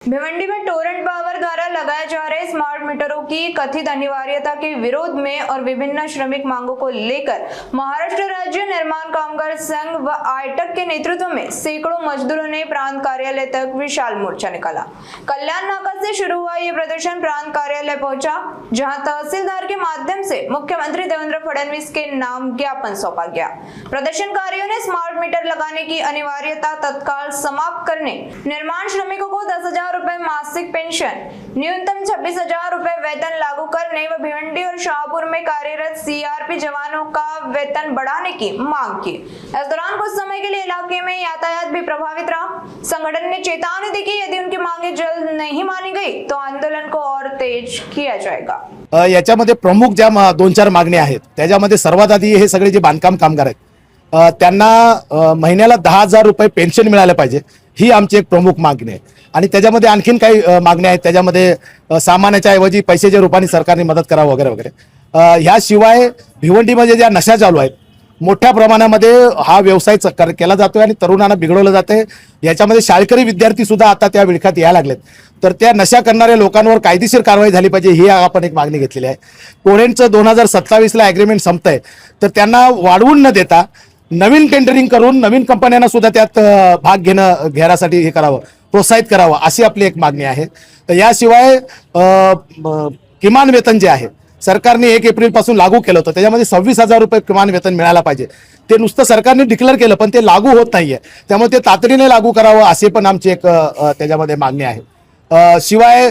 भिवंडी में Torrent power द्वारा लगाए जा रहे स्मार्ट मीटरों की कथित अनिवार्यता के विरोध में और विभिन्न श्रमिक मांगों को लेकर महाराष्ट्र राज्य निर्माण कामगार संघ व आयटक के नेतृत्व में सैकड़ों मजदूरों ने प्रांत कार्यालय तक विशाल मोर्चा निकाला। कल्याण नाका से शुरू हुआ ये प्रदर्शन प्रांत कार्यालय पहुंचा, जहां तहसीलदार के माध्यम से मुख्यमंत्री देवेंद्र फडणवीस के नाम ज्ञापन सौंपा गया। प्रदर्शनकारियों ने स्मार्ट मीटर लगाने की अनिवार्यता तत्काल समाप्त करने, निर्माण श्रमिकों को 10,000 रुपए मासिक पेंशन, न्यूनतम 26,000 रुपए वेतन लागू करने व भिवंडी और शाहपुर में कार्यरत सीआरपी जवानों का वेतन बढ़ाने की मांग की। इस दौरान कुछ समय के लिए इलाके में यातायात भी प्रभावित रहा। संगठन ने चेतावनी दी कि यदि उनकी मांगे जल्द नहीं मानी गई तो आंदोलन को और तेज किया जाएगा। याच्यामध्ये प्रमुख ज्या 2-4 मागण्या आहेत त्याच्यामध्ये सर्वात आधी हे सगळे जे बांधकाम कामगार आहेत त्यांना महिन्याला 10,000 रुपये पेन्शन मिळाले पाहिजे, ही आमची एक प्रमुख मागणी आहे। आणि त्याच्यामध्ये आणखीन काही मागण्या आहेत, त्याच्यामध्ये सामानाच्या ऐवजी पैशाच्या रूपाने सरकारने मदत करावं वगैरे वगैरे। ह्याशिवाय भिवंडीमध्ये ज्या नशा चालू आहेत मोठ्या प्रमाणामध्ये हा व्यवसाय केला जातोय आणि तरुणांना बिघडवलं जाते। याच्यामध्ये शाळकरी विद्यार्थी सुद्धा आता त्या विळख्यात यायला लागलेत, तर त्या नशा करणाऱ्या लोकांवर कायदेशीर कारवाई झाली पाहिजे, ही आपण एक मागणी घेतलेली आहे। टोरेंटचं 2027 ला ॲग्रीमेंट संपतंय, तर त्यांना वाढवून न देता नवीन टेंडरिंग करून नवीन कंपन्यांना सुद्धा त्यात भाग घेण्यासाठी हे करावं, प्रोत्साहित करावं, अशी आपली एक मागणी आहे। तर याशिवाय किमान वेतन जे आहे सरकारने 1 एप्रिल पासून लागू केलं होतं, त्याच्यामध्ये 26,000 रुपये किमान वेतन मिळायला पाहिजे। ते नुसतं सरकारने डिक्लेअर केलं पण ते लागू होत नाहीये, त्यामुळे ते तातडीने लागू करावं असे पण आमची एक त्याच्यामध्ये मागणी आहे। शिवाय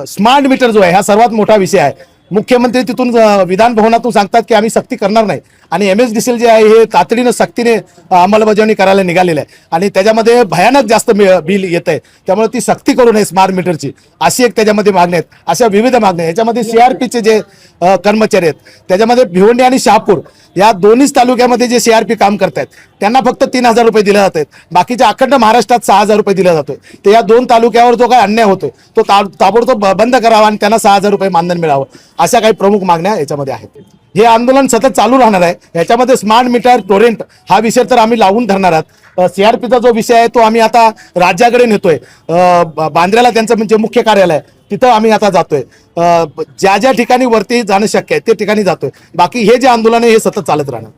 स्मार्ट मीटर जो आहे हा सर्वात मोठा विषय आहे। मुख्यमंत्री तिथून विधान भवनातून सांगतात की आम्ही सक्ती करणार नाही, आणि MSDCL जे आहे हे तातडीने सक्तीने अंमलबजावणी करायला निघालेलं आहे आणि त्याच्यामध्ये भयानक जास्त बिल येतंय, त्यामुळे ती सक्ती करू नये स्मार्ट मीटरची, अशी एक त्याच्यामध्ये मागणी आहेत। अशा विविध मागण्या याच्यामध्ये CRPचे जे कर्मचारी आहेत त्याच्यामध्ये भिवंडी आणि शहापूर या दोन्हीच तालुक्यामध्ये जे CRP काम करतात त्यांना फक्त 3,000 रुपये दिले जातात, बाकीच्या अखंड महाराष्ट्रात 6,000 रुपये दिले जातोय। तर या 2 तालुक्यावर जो काय अन्याय होतोय तो ताबडतोब बंद करावा आणि त्यांना 6,000 रुपये मानधन मिळावं, अशा काही प्रमुख मागण्या याच्यामध्ये आहेत। हे आंदोलन सतत चालू राहणार आहे। याच्यामध्ये स्मार्ट मीटर, टोरेंट हा विषय तर आम्ही लावून धरणार आहोत। CRPचा जो विषय आहे तो आम्ही आता राज्याकडे नेतोय, बांद्र्याला त्यांचं म्हणजे मुख्य कार्यालय आहे तिथं आम्ही आता जातोय। ज्या ज्या ठिकाणी वरती जाणं शक्य आहे ते ठिकाणी जातोय, बाकी हे जे आंदोलन आहे हे सतत चालत राहणार।